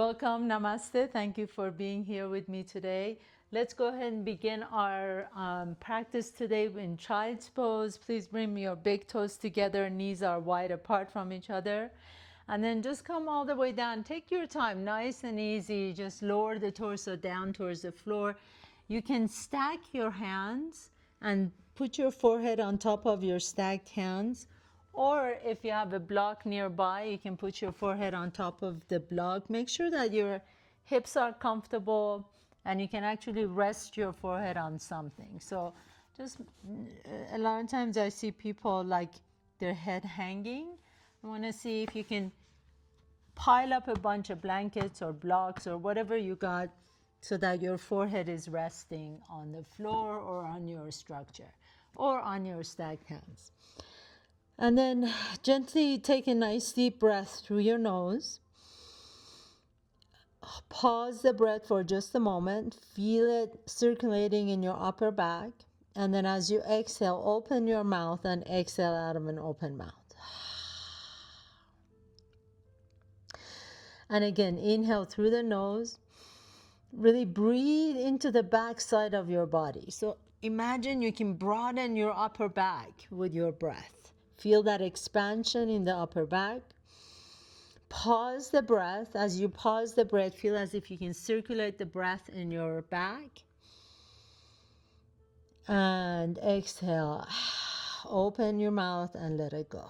Welcome, namaste. Thank you for being here with me today. Let's go ahead and begin our practice today in child's pose. Please bring your big toes together, knees are wide apart from each other. And then just come all the way down. Take your time, nice and easy. Just lower the torso down towards the floor. You can stack your hands and put your forehead on top of your stacked hands. Or if you have a block nearby, you can put your forehead on top of the block. Make sure that your hips are comfortable and you can actually rest your forehead on something. So just a lot of times I see people like their head hanging. I want to see if you can pile up a bunch of blankets or blocks or whatever you got so that your forehead is resting on the floor or on your structure or on your stacked hands. And then gently take a nice deep breath through your nose. Pause the breath for just a moment. Feel it circulating in your upper back. And then as you exhale, open your mouth and exhale out of an open mouth. And again, inhale through the nose. Really breathe into the back side of your body. So imagine you can broaden your upper back with your breath. Feel that expansion in the upper back. Pause the breath. As you pause the breath, feel as if you can circulate the breath in your back. And exhale. Open your mouth and let it go.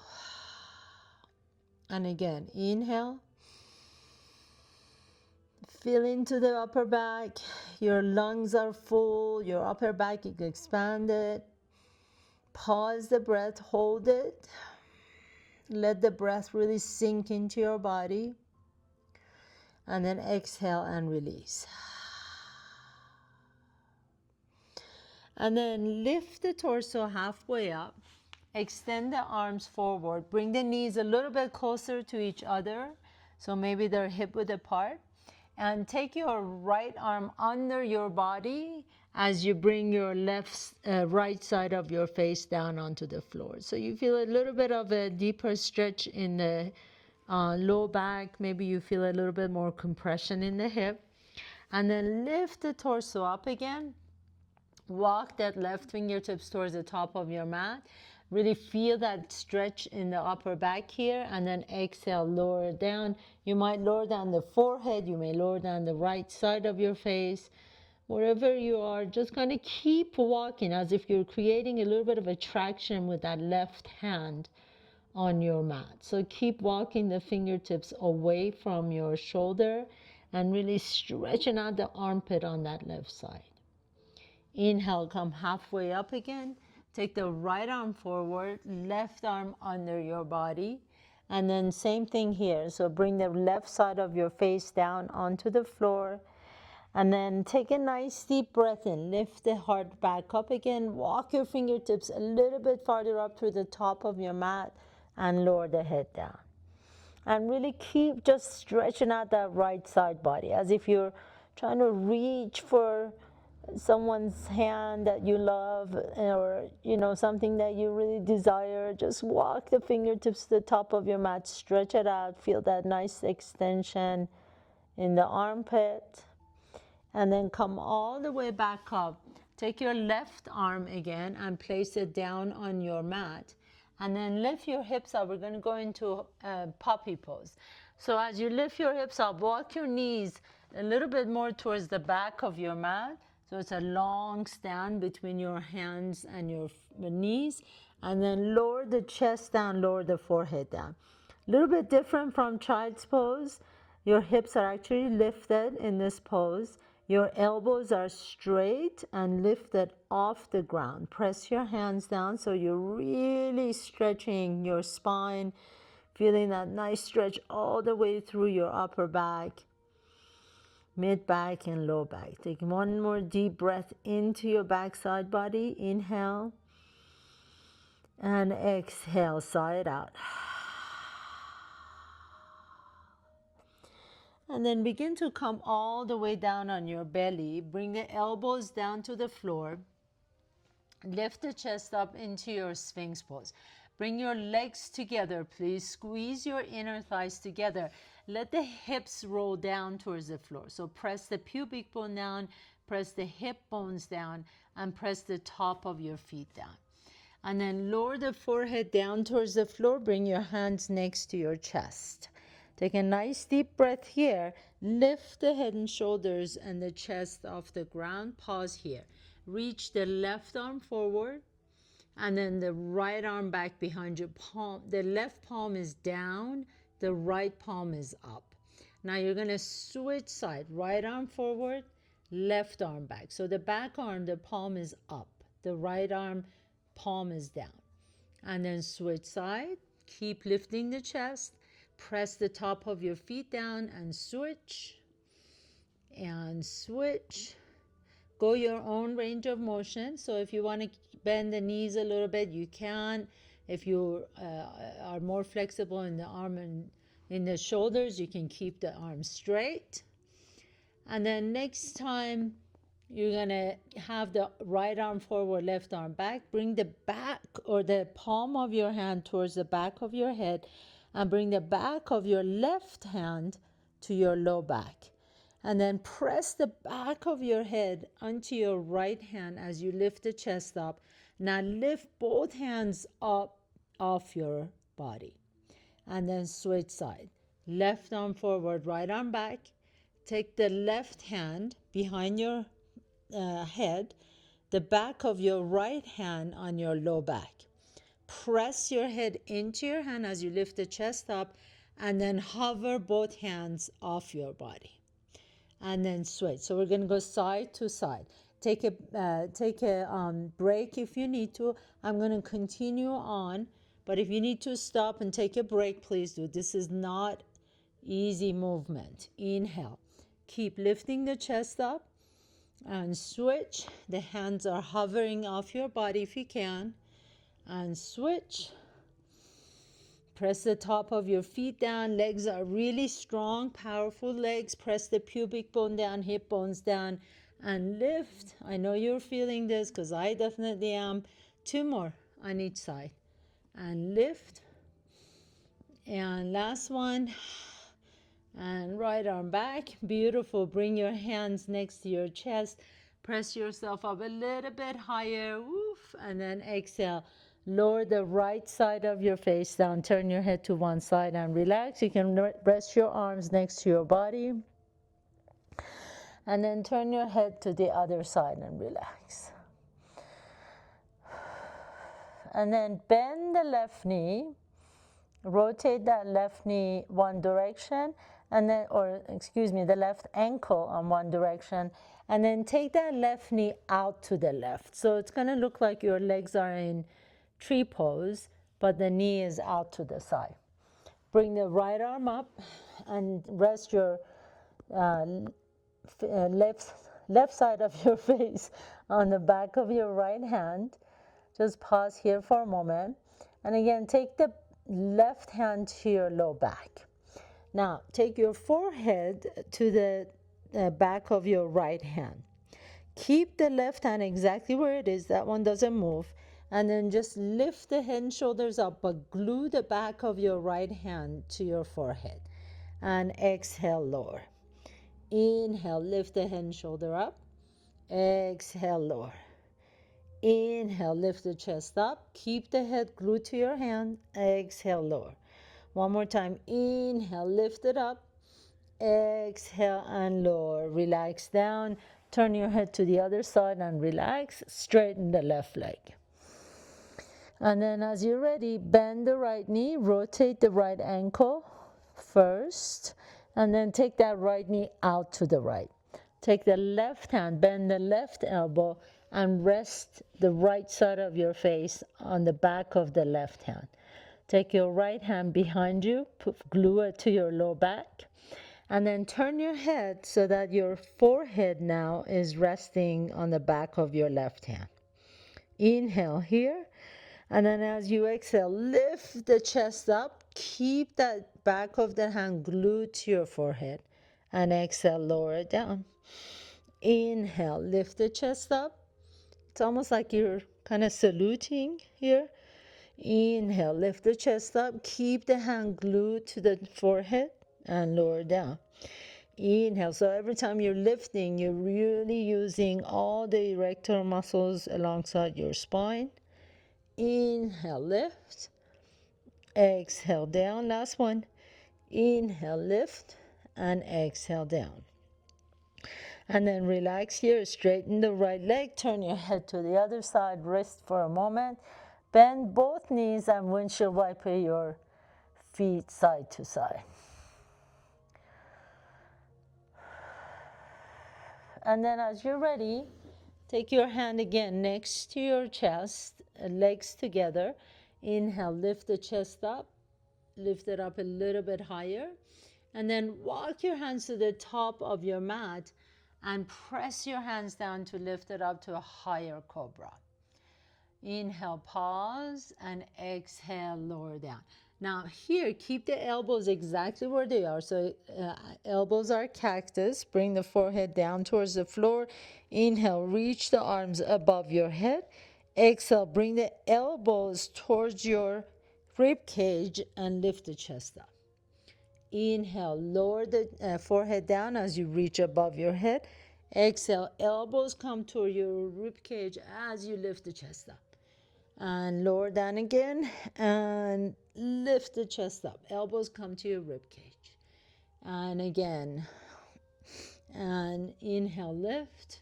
And again, inhale. Feel into the upper back. Your lungs are full. Your upper back is expanded. Pause the breath, hold it. Let the breath really sink into your body. And then exhale and release. And then lift the torso halfway up. Extend the arms forward. Bring the knees a little bit closer to each other. So maybe they're hip width apart. And take your right arm under your body as you bring your right side of your face down onto the floor. So you feel a little bit of a deeper stretch in the low back. Maybe you feel a little bit more compression in the hip. And then lift the torso up again. Walk that left fingertips towards the top of your mat. Really feel that stretch in the upper back here, and then exhale, lower it down. You might lower down the forehead, you may lower down the right side of your face. Wherever you are, just kind of keep walking as if you're creating a little bit of a traction with that left hand on your mat. So keep walking the fingertips away from your shoulder and really stretching out the armpit on that left side. Inhale, come halfway up again. Take the right arm forward, left arm under your body. And then same thing here. So bring the left side of your face down onto the floor. And then take a nice deep breath in. Lift the heart back up again. Walk your fingertips a little bit farther up to the top of your mat and lower the head down. And really keep just stretching out that right side body as if you're trying to reach for someone's hand that you love, or something that you really desire. Just walk the fingertips to the top of your mat, stretch it out, feel that nice extension in the armpit, and then come all the way back up. Take your left arm again and place it down on your mat, and then lift your hips up. We're going to go into puppy pose. So as you lift your hips up, walk your knees a little bit more towards the back of your mat. So it's a long stand between your hands and your knees. And then lower the chest down, lower the forehead down. A little bit different from child's pose. Your hips are actually lifted in this pose. Your elbows are straight and lifted off the ground. Press your hands down so you're really stretching your spine, feeling that nice stretch all the way through your upper back, mid back and low back. Take one more deep breath into your backside body. Inhale and exhale, sigh it out. And then begin to come all the way down on your belly. Bring the elbows down to the floor. Lift the chest up into your Sphinx pose. Bring your legs together, please. Squeeze your inner thighs together. Let the hips roll down towards the floor. So press the pubic bone down, press the hip bones down, and press the top of your feet down. And then lower the forehead down towards the floor. Bring your hands next to your chest. Take a nice deep breath here. Lift the head and shoulders and the chest off the ground. Pause here. Reach the left arm forward and then the right arm back behind your palm. The left palm is down, the right palm is up. Now you're going to switch side. Right arm forward, left arm back. So the back arm, the palm is up. The right arm, palm is down. And then switch side. Keep lifting the chest. Press the top of your feet down and switch. And switch. Go your own range of motion. So if you want to bend the knees a little bit, you can. If you are more flexible in the arm and in the shoulders, you can keep the arms straight. And then next time, you're going to have the right arm forward, left arm back. Bring the back or the palm of your hand towards the back of your head and bring the back of your left hand to your low back. And then press the back of your head onto your right hand as you lift the chest up. Now lift both hands up off your body. And then switch side. Left arm forward, right arm back. Take the left hand behind your head, the back of your right hand on your low back. Press your head into your hand as you lift the chest up and then hover both hands off your body. And then switch. So we're going to go side to side. Take a break if you need to. I'm going to continue on, but if you need to stop and take a break, please do. This is not easy movement. Inhale. Keep lifting the chest up and switch. The hands are hovering off your body if you can. And switch. Press the top of your feet down. Legs are really strong, powerful legs. Press the pubic bone down, hip bones down, and lift. I know you're feeling this because I definitely am. 2 more on each side. And lift. And last one. And right arm back. Beautiful. Bring your hands next to your chest. Press yourself up a little bit higher. Woof. And then exhale. Lower the right side of your face down. Turn your head to one side and relax. You can rest your arms next to your body. And then turn your head to the other side and relax. And then bend the left knee. Rotate that left knee one direction. And then, the left ankle on one direction. And then take that left knee out to the left. So it's going to look like your legs are in tree pose, but the knee is out to the side. Bring the right arm up and rest your left side of your face on the back of your right hand. Just pause here for a moment. And again, take the left hand to your low back. Now, take your forehead to the back of your right hand. Keep the left hand exactly where it is. That one doesn't move. And then just lift the head and shoulders up, but glue the back of your right hand to your forehead. And exhale, lower. Inhale, lift the head and shoulder up. Exhale, lower. Inhale, lift the chest up. Keep the head glued to your hand. Exhale, lower. One more time. Inhale, lift it up. Exhale and lower. Relax down. Turn your head to the other side and relax. Straighten the left leg. And then as you're ready, bend the right knee, rotate the right ankle first, and then take that right knee out to the right. Take the left hand, bend the left elbow, and rest the right side of your face on the back of the left hand. Take your right hand behind you, glue it to your low back, and then turn your head so that your forehead now is resting on the back of your left hand. Inhale here. And then as you exhale, lift the chest up. Keep that back of the hand glued to your forehead. And exhale, lower it down. Inhale, lift the chest up. It's almost like you're kind of saluting here. Inhale, lift the chest up. Keep the hand glued to the forehead and lower down. Inhale. So every time you're lifting, you're really using all the erector muscles alongside your spine. Inhale, lift. Exhale, down. Last one. Inhale, lift, and exhale, down. And then relax here, straighten the right leg, turn your head to the other side, rest for a moment. Bend both knees and windshield wiper your feet side to side. And then as you're ready, take your hand again next to your chest, legs together. Inhale, lift the chest up, lift it up a little bit higher. And then walk your hands to the top of your mat and press your hands down to lift it up to a higher cobra. Inhale, pause, and exhale, lower down. Now here, keep the elbows exactly where they are. So elbows are cactus. Bring the forehead down towards the floor. Inhale, reach the arms above your head. Exhale, bring the elbows towards your rib cage and lift the chest up. Inhale, lower the forehead down as you reach above your head. Exhale, elbows come toward your rib cage as you lift the chest up. And lower down again and lift the chest up. Elbows come to your rib cage. And again. And inhale, lift.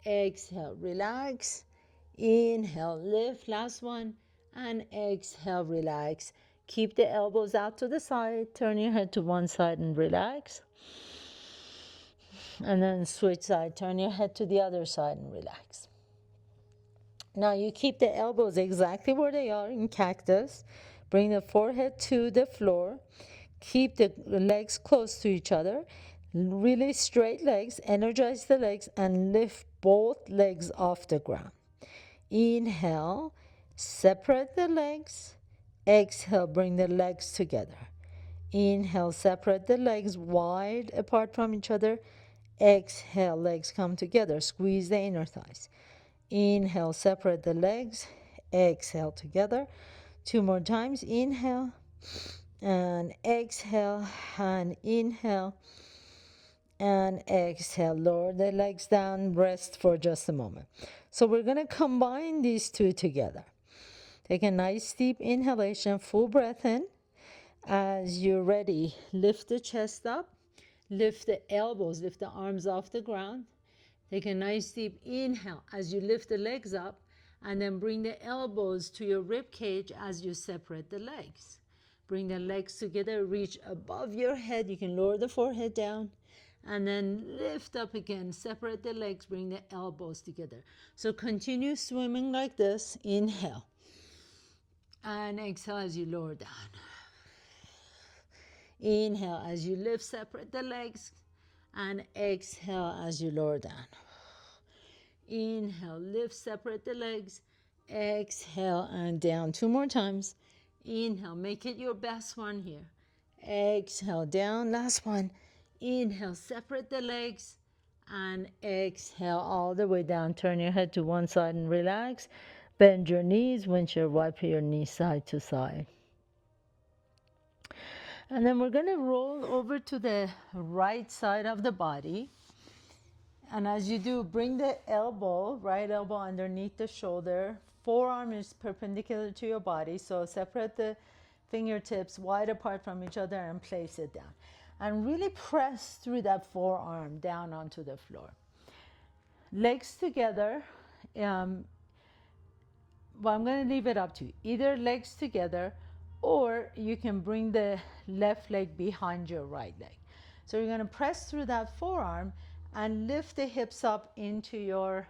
Exhale, relax. Inhale, lift. Last one. And exhale, relax. Keep the elbows out to the side. Turn your head to one side and relax. And then switch side. Turn your head to the other side and relax. Now you keep the elbows exactly where they are in cactus. Bring the forehead to the floor. Keep the legs close to each other. Really straight legs. Energize the legs and lift both legs off the ground. Inhale. Separate the legs. Exhale, bring the legs together. Inhale, separate the legs wide apart from each other. Exhale, legs come together. Squeeze the inner thighs. Inhale, separate the legs. Exhale, together. 2 more times. Inhale and exhale and inhale and exhale. Lower the legs down. Rest for just a moment. So we're going to combine these two together. Take a nice deep inhalation, full breath in. As you're ready, lift the chest up, lift the elbows, lift the arms off the ground. Take a nice deep inhale as you lift the legs up, and then bring the elbows to your rib cage as you separate the legs. Bring the legs together, reach above your head. You can lower the forehead down, and then lift up again. Separate the legs, bring the elbows together. So continue swimming like this. Inhale. And exhale as you lower down. Inhale as you lift, separate the legs. And exhale as you lower down. Inhale, lift, separate the legs. Exhale and down. 2 more times. Inhale, make it your best one here. Exhale, down. Last one. Inhale, separate the legs. And exhale all the way down. Turn your head to one side and relax. Bend your knees, windshield wiper your knees side to side. And then we're going to roll over to the right side of the body. And as you do, bring the elbow, right elbow underneath the shoulder. Forearm is perpendicular to your body. So separate the fingertips wide apart from each other and place it down. And really press through that forearm down onto the floor. Legs together. Well, I'm going to leave it up to you. Either legs together, or you can bring the left leg behind your right leg. So you're going to press through that forearm and lift the hips up into your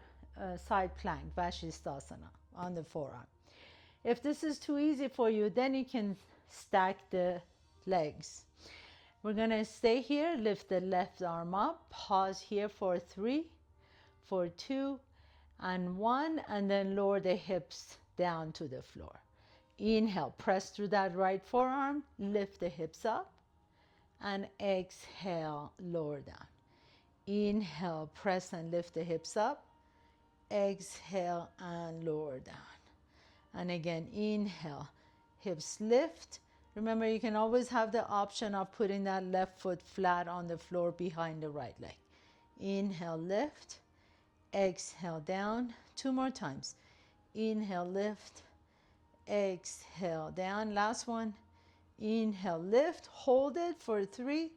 side plank, Vashisthasana, on the forearm. If this is too easy for you, then you can stack the legs. We're going to stay here, lift the left arm up, pause here for 3, for 2, and 1, and then lower the hips down to the floor. Inhale, press through that right forearm, lift the hips up, and exhale, lower down. Inhale, press and lift the hips up, exhale and lower down. And again, inhale, hips lift. Remember, you can always have the option of putting that left foot flat on the floor behind the right leg. Inhale, lift. Exhale, down. 2 more times. Inhale, lift. Exhale, down. Last one. Inhale, lift. Hold it for 3,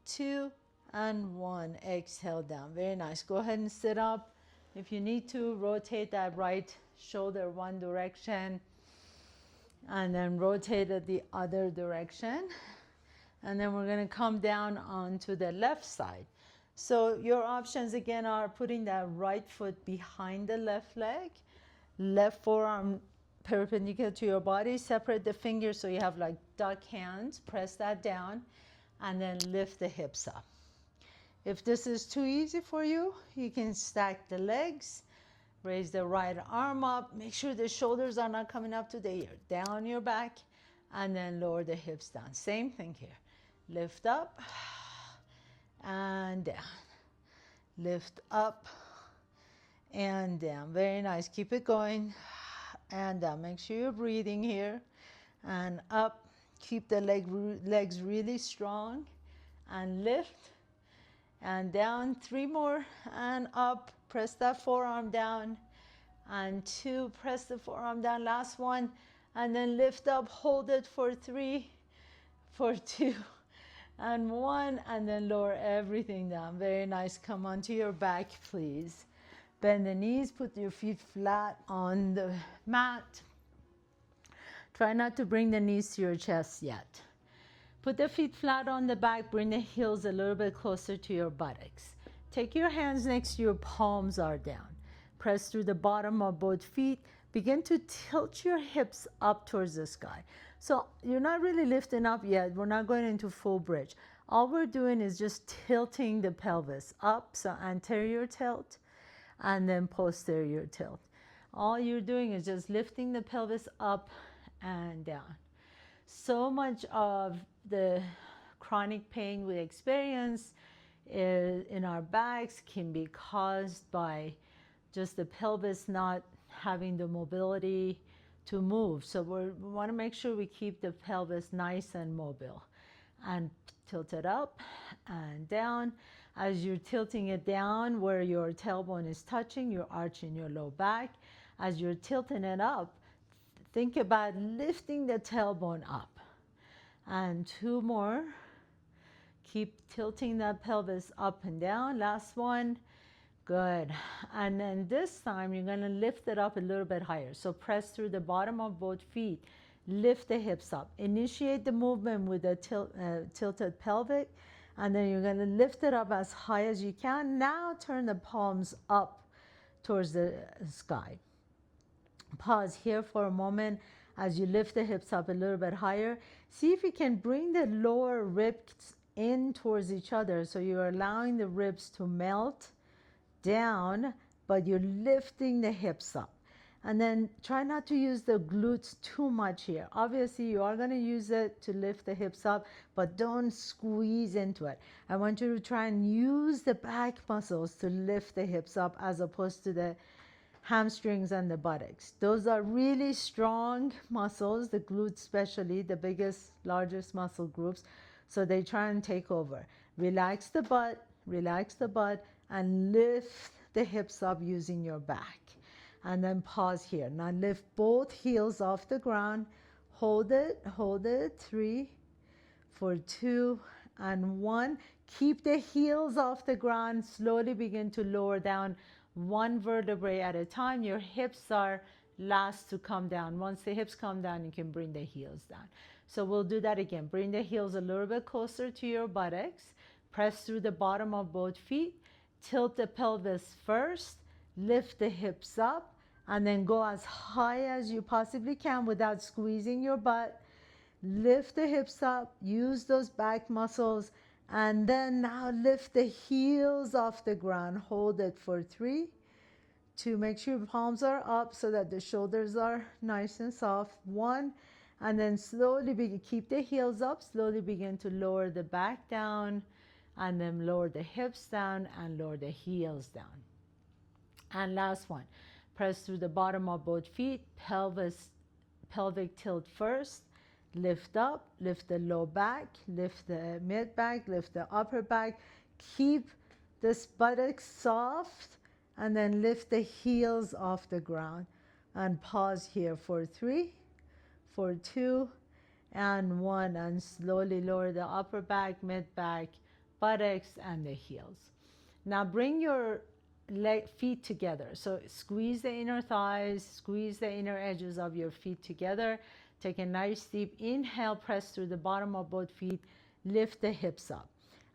2, and 1. Exhale, down. Very nice. Go ahead and sit up. If you need to, rotate that right shoulder one direction and then rotate it the other direction. And then we're going to come down onto the left side. So your options again are putting that right foot behind the left leg, left forearm perpendicular to your body, separate the fingers so you have like duck hands, press that down, and then lift the hips up. If this is too easy for you, you can stack the legs, raise the right arm up, make sure the shoulders are not coming up to the ear, down your back, and then lower the hips down. Same thing here. Lift up and down. Lift up and down. Very nice. Keep it going. And down. Make sure you're breathing here. And up. Keep the legs really strong. And lift. And down. 3 more. And up. Press that forearm down. And 2. Press the forearm down. Last one. And then lift up. Hold it for 3, for 2. And 1, and then lower everything down. Very nice. Come onto your back, please. Bend the knees, put your feet flat on the mat. Try not to bring the knees to your chest yet. Put the feet flat on the back, bring the heels a little bit closer to your buttocks. Take your hands next to your palms are down. Press through the bottom of both feet. Begin to tilt your hips up towards the sky. So you're not really lifting up yet. We're not going into full bridge. All we're doing is just tilting the pelvis up. So anterior tilt and then posterior tilt. All you're doing is just lifting the pelvis up and down. So much of the chronic pain we experience in our backs can be caused by just the pelvis not having the mobility to move. So we want to make sure we keep the pelvis nice and mobile. And tilt it up and down. As you're tilting it down where your tailbone is touching, you're arching your low back. As you're tilting it up, think about lifting the tailbone up. And 2 more. Keep tilting that pelvis up and down. Last one. Good. And then this time you're going to lift it up a little bit higher. So press through the bottom of both feet. Lift the hips up. Initiate the movement with a tilted pelvic. And then you're going to lift it up as high as you can. Now turn the palms up towards the sky. Pause here for a moment as you lift the hips up a little bit higher. See if you can bring the lower ribs in towards each other. So you're allowing the ribs to melt down, but you're lifting the hips up. And then try not to use the glutes too much here. Obviously, you are going to use it to lift the hips up, but don't squeeze into it. I want you to try and use the back muscles to lift the hips up as opposed to the hamstrings and the buttocks. Those are really strong muscles, the glutes especially, the biggest, largest muscle groups. So they try and take over. Relax the butt, and lift the hips up using your back. And then pause here. Now lift both heels off the ground. Hold it, 3, for 2, and 1. Keep the heels off the ground. Slowly begin to lower down 1 vertebrae at a time. Your hips are last to come down. Once the hips come down, you can bring the heels down. So we'll do that again. Bring the heels a little bit closer to your buttocks. Press through the bottom of both feet. Tilt the pelvis first. Lift the hips up. And then go as high as you possibly can without squeezing your butt. Lift the hips up. Use those back muscles. And then now lift the heels off the ground. Hold it for 3, 2. Make sure your palms are up so that the shoulders are nice and soft. 1. And then slowly keep the heels up. Slowly begin to lower the back down. And then lower the hips down and lower the heels down. And last one. Press through the bottom of both feet. Pelvis pelvic tilt first. Lift up, lift the low back, lift the mid back, lift the upper back. Keep this buttock soft, and then lift the heels off the ground. And pause here for 3, for 2, and 1. And slowly lower the upper back, mid back, buttocks, and the heels. Now bring your feet together. So squeeze the inner thighs, squeeze the inner edges of your feet together. Take a nice deep inhale, press through the bottom of both feet, lift the hips up.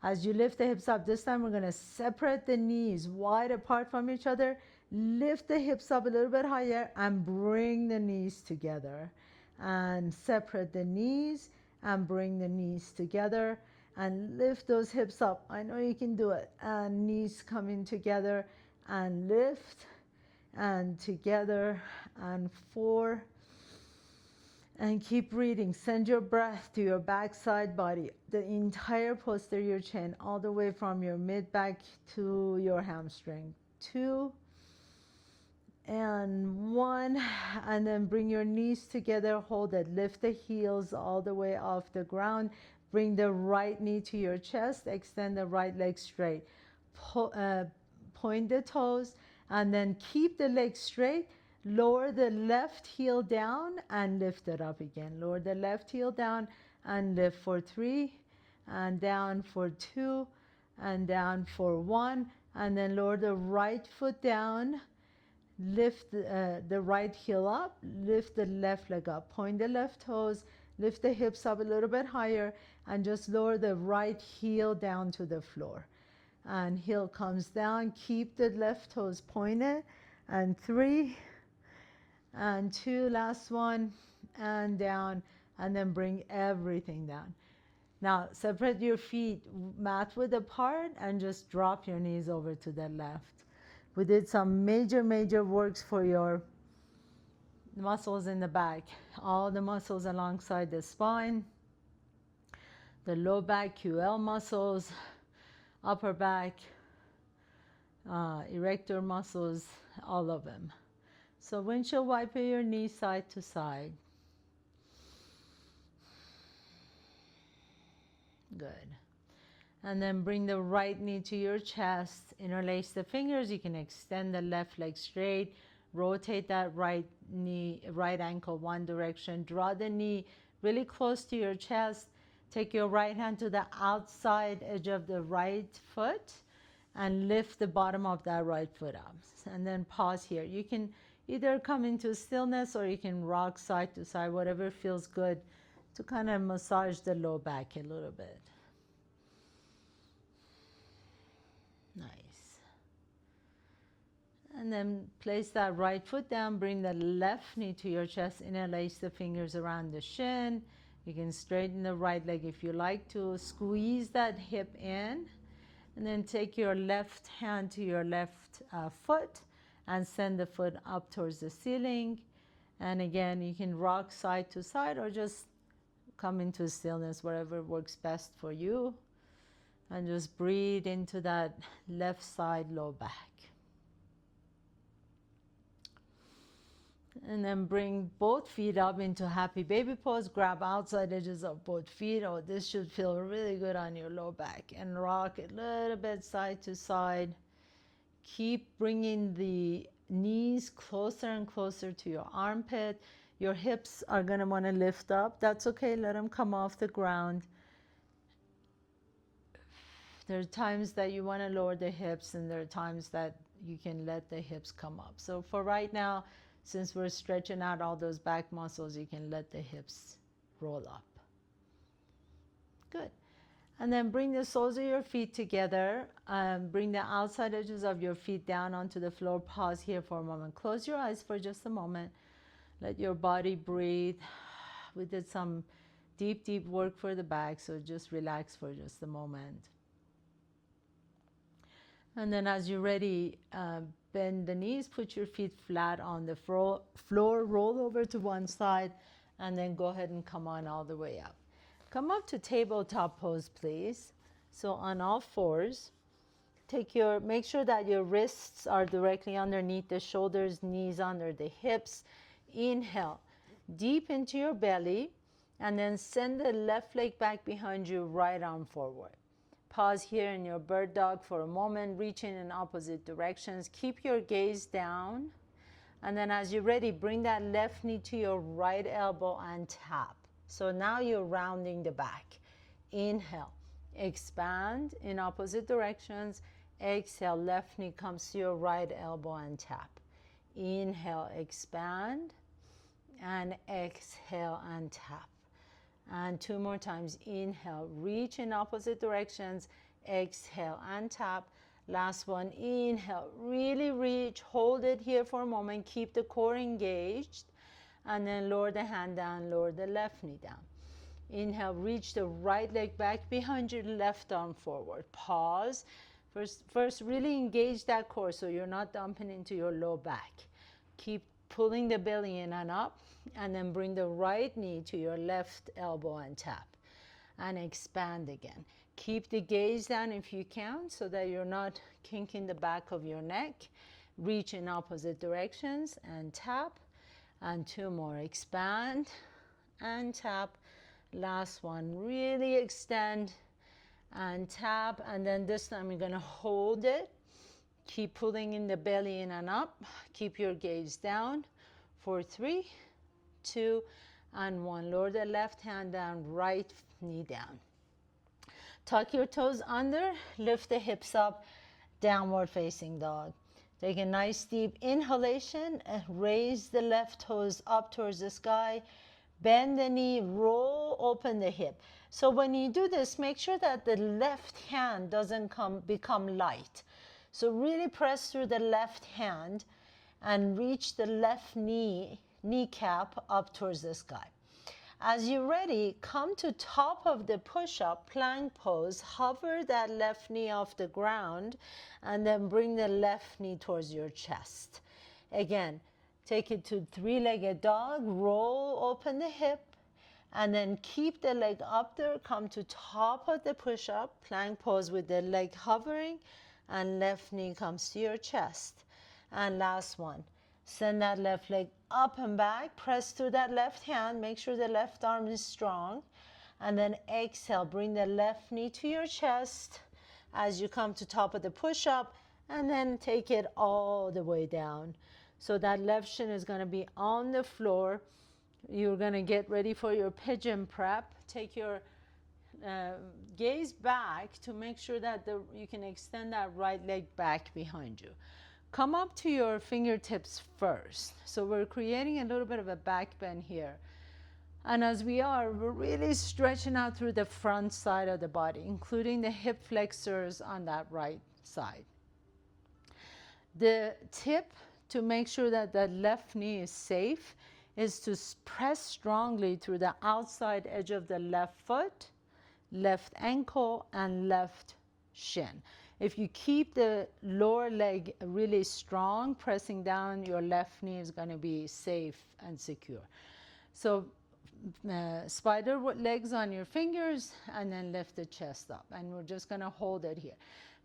As you lift the hips up, this time we're going to separate the knees wide apart from each other. Lift the hips up a little bit higher and bring the knees together. And separate the knees and bring the knees together and lift those hips up. I know you can do it. And knees coming together and lift and together and 4. And keep breathing. Send your breath to your backside body, the entire posterior chain, all the way from your mid back to your hamstring. 2 and 1. And then bring your knees together, hold it. Lift the heels all the way off the ground. Bring the right knee to your chest. Extend the right leg straight. Point the toes and then keep the leg straight. Lower the left heel down and lift it up again. Lower the left heel down and lift for 3, and down for 2, and down for 1. And then lower the right foot down. Lift the right heel up. Lift the left leg up. Point the left toes. Lift the hips up a little bit higher and just lower the right heel down to the floor. And heel comes down. Keep the left toes pointed. And 3, and 2, last one, and down, and then bring everything down. Now separate your feet mat width apart and just drop your knees over to the left. We did some major works for your muscles in the back, all the muscles alongside the spine, the low back QL muscles, upper back, erector muscles, all of them. So windshield wiper your knees side to side. Good. And then bring the right knee to your chest. Interlace the fingers. You can extend the left leg straight. Rotate that right knee, right ankle one direction. Draw the knee really close to your chest. Take your right hand to the outside edge of the right foot and lift the bottom of that right foot up. And then pause here. You can either come into stillness or you can rock side to side, whatever feels good to kind of massage the low back a little bit. Nice. And then place that right foot down, bring the left knee to your chest, interlace the fingers around the shin. You can straighten the right leg if you like to. Squeeze that hip in, and then take your left hand to your left foot and send the foot up towards the ceiling. And again, you can rock side to side or just come into stillness, whatever works best for you. And just breathe into that left side low back. And then bring both feet up into happy baby pose. Grab outside edges of both feet. Oh, this should feel really good on your low back. And rock a little bit side to side. Keep bringing the knees closer and closer to your armpit. Your hips are going to want to lift up. That's okay. Let them come off the ground. There are times that you want to lower the hips, and there are times that you can let the hips come up. So for right now, since we're stretching out all those back muscles, you can let the hips roll up. Good. And then bring the soles of your feet together. Bring the outside edges of your feet down onto the floor. Pause here for a moment. Close your eyes for just a moment. Let your body breathe. We did some deep work for the back, so just relax for just a moment. And then as you're ready, bend the knees, put your feet flat on the floor, roll over to one side, and then go ahead and come on all the way up. Come up to tabletop pose, please. So on all fours, make sure that your wrists are directly underneath the shoulders, knees under the hips. Inhale, deep into your belly, and then send the left leg back behind you, right arm forward. Pause here in your bird dog for a moment, reaching in opposite directions. Keep your gaze down. And then as you're ready, bring that left knee to your right elbow and tap. So now you're rounding the back. Inhale, expand in opposite directions. Exhale, left knee comes to your right elbow and tap. Inhale, expand, and exhale and tap. And 2 more times. Inhale, reach in opposite directions. Exhale and tap. Last one. Inhale, really reach. Hold it here for a moment. Keep the core engaged. And then lower the hand down, lower the left knee down. Inhale, reach the right leg back behind your left arm forward. Pause. First really engage that core so you're not dumping into your low back. Keep pulling the belly in and up, and then bring the right knee to your left elbow and tap. And expand again. Keep the gaze down if you can so that you're not kinking the back of your neck. Reach in opposite directions and tap. And 2 more. Expand and tap. Last one. Really extend and tap. And then this time you're going to hold it. Keep pulling in the belly in and up. Keep your gaze down for 3, 2, and 1. Lower the left hand down, right knee down. Tuck your toes under, lift the hips up, downward facing dog. Take a nice deep inhalation and raise the left toes up towards the sky. Bend the knee, roll open the hip. So when you do this, make sure that the left hand doesn't become light. So really press through the left hand and reach the left kneecap up towards the sky. As you're ready, come to top of the push-up plank pose. Hover that left knee off the ground and then bring the left knee towards your chest. Again, take it to 3-legged dog. Roll open the hip and then keep the leg up there. Come to top of the push-up plank pose with the leg hovering, and left knee comes to your chest. And last one. Send that left leg up and back. Press through that left hand. Make sure the left arm is strong. And then exhale. Bring the left knee to your chest as you come to top of the push-up. And then take it all the way down. So that left shin is going to be on the floor. You're going to get ready for your pigeon prep. Take your gaze back to make sure that you can extend that right leg back behind you. Come up to your fingertips first. So we're creating a little bit of a back bend here. And as we're really stretching out through the front side of the body, including the hip flexors on that right side. The tip to make sure that the left knee is safe is to press strongly through the outside edge of the left foot, left ankle, and left shin. If you keep the lower leg really strong, pressing down, your left knee is going to be safe and secure. So spider legs on your fingers, and then lift the chest up. And we're just going to hold it here.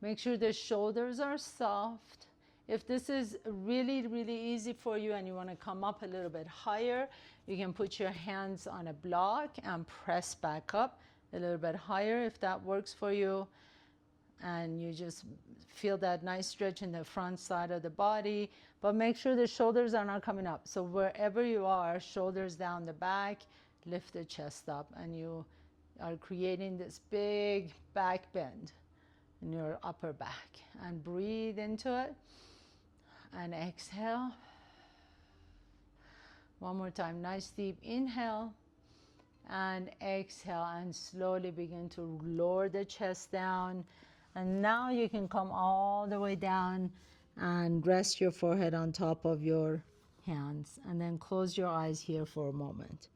Make sure the shoulders are soft. If this is really, really easy for you and you want to come up a little bit higher, you can put your hands on a block and press back up a little bit higher if that works for you. And you just feel that nice stretch in the front side of the body, but make sure the shoulders are not coming up. So wherever you are, shoulders down the back, lift the chest up, and you are creating this big back bend in your upper back. And breathe into it and exhale. One more time, nice deep inhale and exhale, and slowly begin to lower the chest down. And now you can come all the way down and rest your forehead on top of your hands, and then close your eyes here for a moment.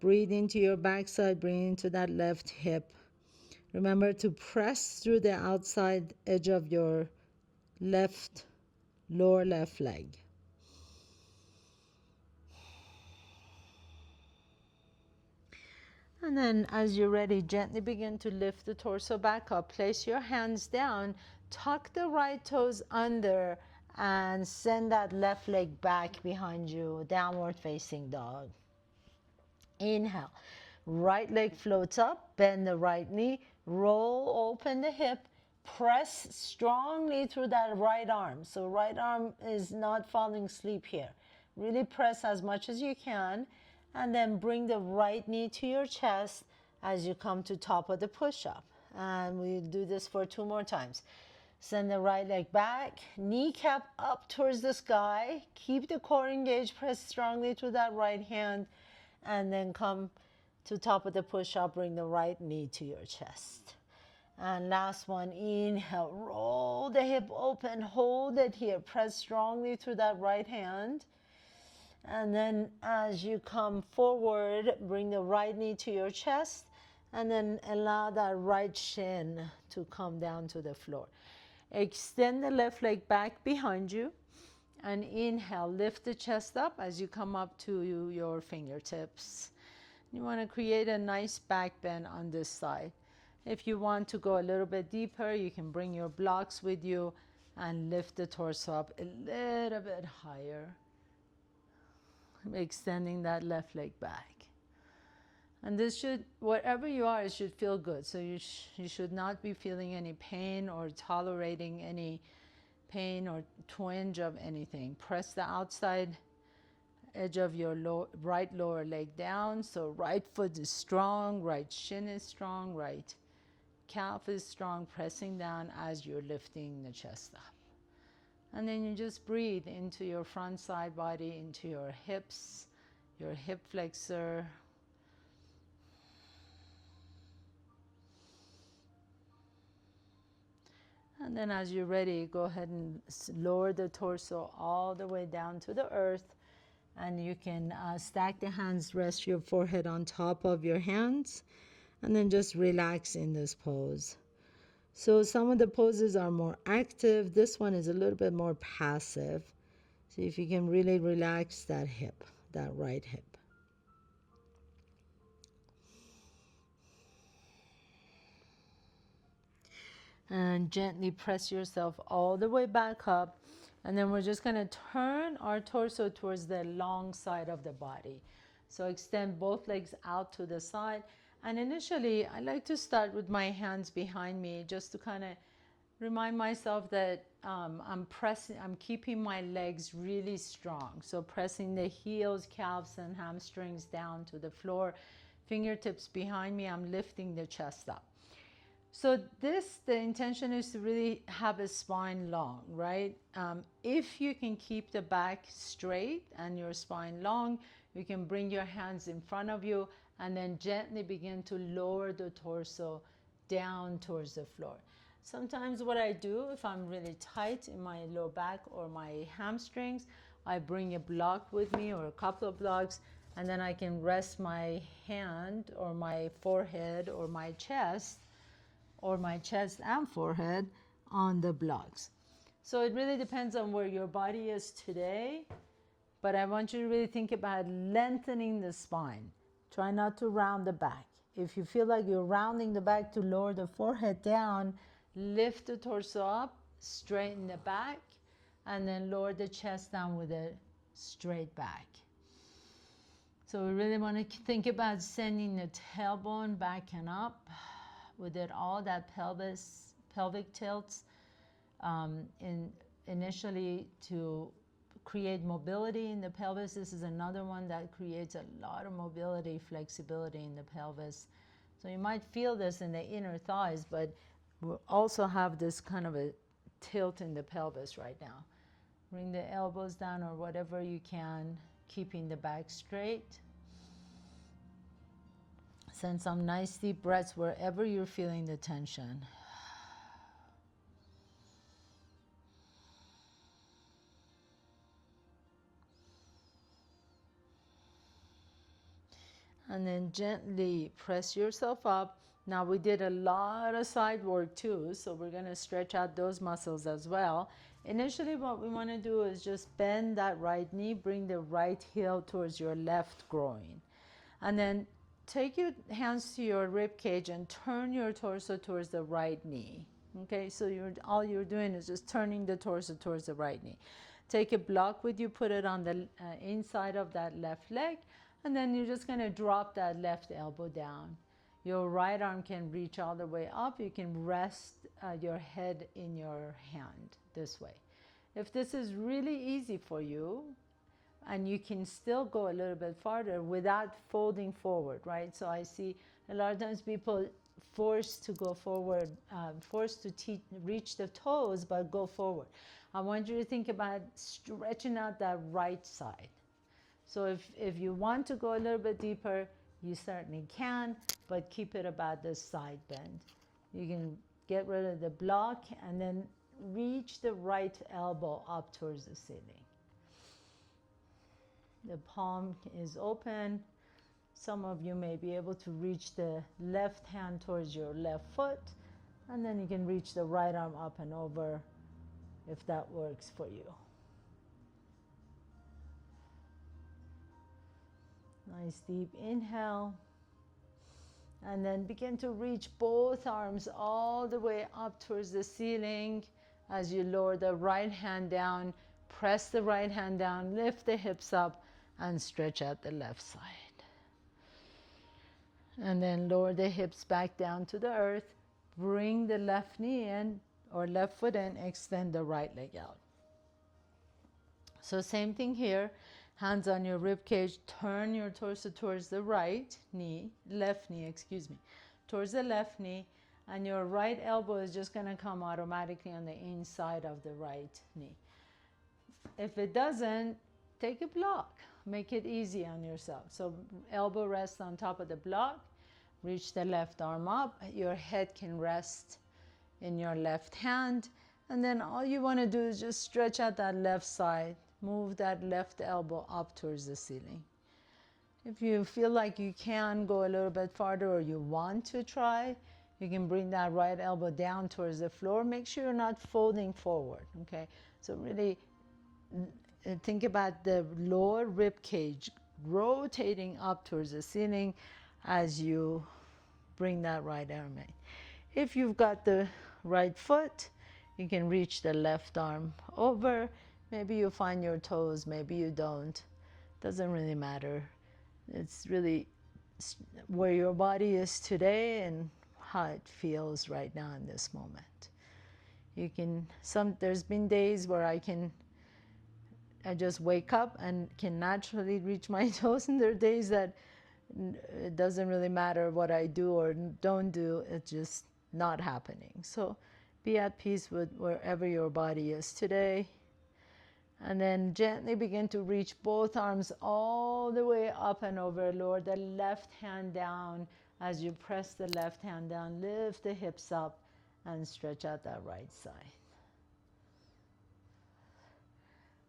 Breathe into your backside, breathe into that left hip. Remember to press through the outside edge of your lower left leg. And then as you're ready, gently begin to lift the torso back up. Place your hands down, tuck the right toes under, and send that left leg back behind you, downward facing dog. Inhale. Right leg floats up, bend the right knee, roll open the hip, press strongly through that right arm. So right arm is not falling asleep here. Really press as much as you can, and then bring the right knee to your chest as you come to top of the push-up. And we do this for 2 more times. Send the right leg back, kneecap up towards the sky. Keep the core engaged, press strongly through that right hand, and then come to top of the push-up, bring the right knee to your chest. And last one, inhale, roll the hip open, hold it here, press strongly through that right hand. And then as you come forward, bring the right knee to your chest, and then allow that right shin to come down to the floor. Extend the left leg back behind you, and inhale, lift the chest up as you come up to your fingertips. You want to create a nice back bend on this side. If you want to go a little bit deeper, you can bring your blocks with you and lift the torso up a little bit higher, extending that left leg back. And this should, wherever you are, it should feel good. So you should not be feeling any pain or tolerating any pain or twinge of anything. Press the outside edge of your right lower leg down. So right foot is strong, right shin is strong, right calf is strong, pressing down as you're lifting the chest up. And then you just breathe into your front side body, into your hips, your hip flexor. And then as you're ready, go ahead and lower the torso all the way down to the earth. And you can stack the hands, rest your forehead on top of your hands, and then just relax in this pose. So some of the poses are more active. This one is a little bit more passive. See if you can really relax that hip, that right hip. And gently press yourself all the way back up. And then we're just going to turn our torso towards the long side of the body. So extend both legs out to the side. And initially, I like to start with my hands behind me just to kind of remind myself that I'm keeping my legs really strong. So pressing the heels, calves, and hamstrings down to the floor. Fingertips behind me, I'm lifting the chest up. So the intention is to really have a spine long, right? If you can keep the back straight and your spine long, you can bring your hands in front of you and then gently begin to lower the torso down towards the floor. Sometimes what I do, if I'm really tight in my low back or my hamstrings, I bring a block with me or a couple of blocks, and then I can rest my hand or my forehead or my chest and forehead on the blocks. So it really depends on where your body is today, but I want you to really think about lengthening the spine. Try not to round the back. If you feel like you're rounding the back to lower the forehead down, lift the torso up, straighten the back, and then lower the chest down with a straight back. So we really want to think about sending the tailbone back and up. With it all, that pelvic tilts initially to create mobility in the pelvis. This is another one that creates a lot of mobility, flexibility in the pelvis. So you might feel this in the inner thighs, but we also have this kind of a tilt in the pelvis right now. Bring the elbows down or whatever you can, keeping the back straight. Send some nice deep breaths wherever you're feeling the tension. And then gently press yourself up. Now we did a lot of side work too, so we're going to stretch out those muscles as well. Initially what we want to do is just bend that right knee, bring the right heel towards your left groin. And then take your hands to your rib cage and turn your torso towards the right knee. Okay, so all you're doing is just turning the torso towards the right knee. Take a block with you, put it on the inside of that left leg, And then you're just going to drop that left elbow down. Your right arm can reach all the way up. You can rest your head in your hand this way. If this is really easy for you, and you can still go a little bit farther without folding forward, right? So I see a lot of times people forced to go forward, forced to reach the toes, but go forward. I want you to think about stretching out that right side. So if you want to go a little bit deeper, you certainly can, but keep it about this side bend. You can get rid of the block and then reach the right elbow up towards the ceiling. The palm is open. Some of you may be able to reach the left hand towards your left foot, and then you can reach the right arm up and over if that works for you. Nice deep inhale. And then begin to reach both arms all the way up towards the ceiling as you lower the right hand down. Press the right hand down, lift the hips up, and stretch out the left side. And then lower the hips back down to the earth. Bring the left knee in or left foot in, extend the right leg out. So same thing here. Hands on your rib cage, turn your torso towards the right knee, left knee, excuse me, towards the left knee, and your right elbow is just going to come automatically on the inside of the right knee. If it doesn't, take a block. Make it easy on yourself. So elbow rests on top of the block, reach the left arm up, your head can rest in your left hand, and then all you want to do is just stretch out that left side. Move that left elbow up towards the ceiling. If you feel like you can go a little bit farther or you want to try, you can bring that right elbow down towards the floor. Make sure you're not folding forward, okay? So really think about the lower rib cage rotating up towards the ceiling as you bring that right arm in. If you've got the right foot, you can reach the left arm over. Maybe you find your toes, maybe you don't. Doesn't really matter. It's really where your body is today and how it feels right now in this moment. You can, there's been days where I just wake up and can naturally reach my toes, and there are days that it doesn't really matter what I do or don't do, it's just not happening. So be at peace with wherever your body is today. And then gently begin to reach both arms all the way up and over. Lower the left hand down. As you press the left hand down, lift the hips up and stretch out that right side.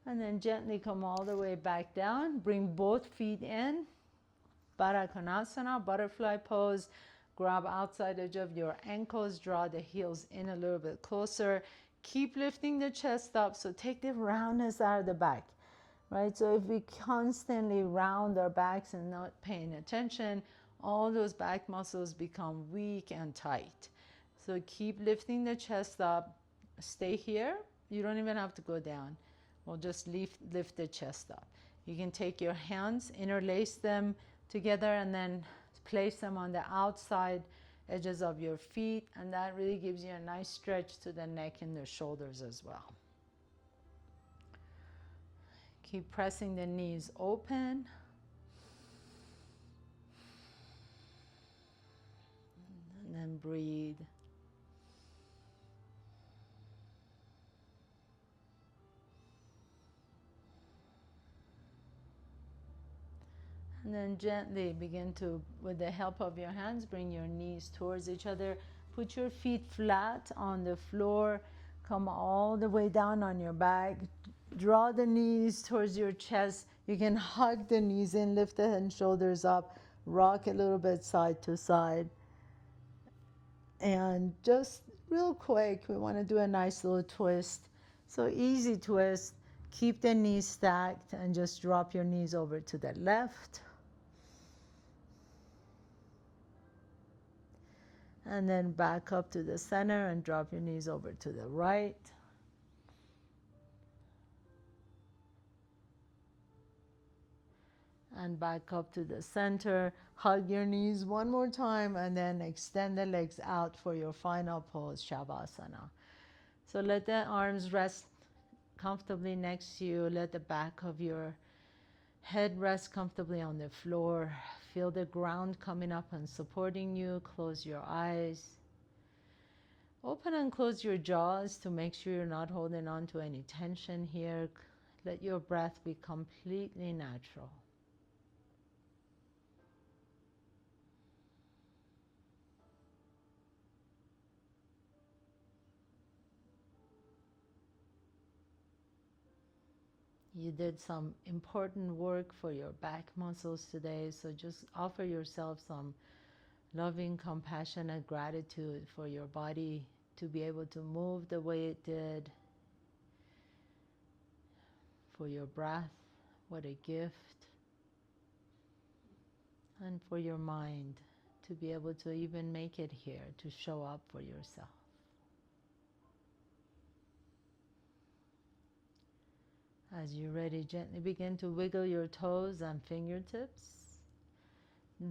And then gently come all the way back down. Bring both feet in. Baddha Konasana, butterfly pose. Grab outside edge of your ankles. Draw the heels in a little bit closer. Keep lifting the chest up, so take the roundness out of the back, right? So if we constantly round our backs and not paying attention, all those back muscles become weak and tight. So keep lifting the chest up. Stay here. You don't even have to go down. We'll just lift the chest up. You can take your hands, interlace them together, and then place them on the outside edges of your feet, and that really gives you a nice stretch to the neck and the shoulders as well. Keep pressing the knees open. And then breathe. And then gently begin to, with the help of your hands, bring your knees towards each other. Put your feet flat on the floor. Come all the way down on your back. Draw the knees towards your chest. You can hug the knees in, lift the head and shoulders up. Rock a little bit side to side. And just real quick, we want to do a nice little twist. So easy twist. Keep the knees stacked and just drop your knees over to the left. And then back up to the center and drop your knees over to the right. and back up to the center. Hug your knees one more time and then extend the legs out for your final pose, Shavasana. So let the arms rest comfortably next to you. Let the back of your head rest comfortably on the floor. Feel the ground coming up and supporting you. Close your eyes. Open and close your jaws to make sure you're not holding on to any tension here. Let your breath be completely natural. You did some important work for your back muscles today, so just offer yourself some loving, compassionate gratitude for your body to be able to move the way it did, for your breath, what a gift, and for your mind to be able to even make it here, to show up for yourself. As you're ready, gently begin to wiggle your toes and fingertips.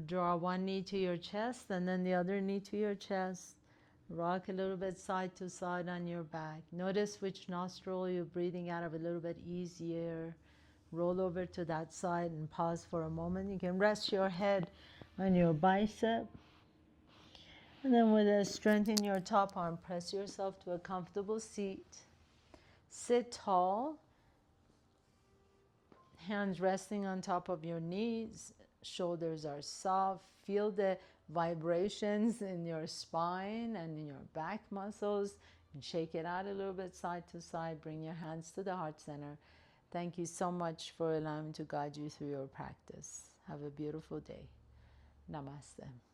Draw one knee to your chest and then the other knee to your chest. Rock a little bit side to side on your back. Notice which nostril you're breathing out of a little bit easier. Roll over to that side and pause for a moment. You can rest your head on your bicep. And then with a strength in your top arm, press yourself to a comfortable seat. Sit tall. Hands resting on top of your knees. Shoulders are soft. Feel the vibrations in your spine and in your back muscles. And shake it out a little bit side to side. Bring your hands to the heart center. Thank you so much for allowing me to guide you through your practice. Have a beautiful day. Namaste.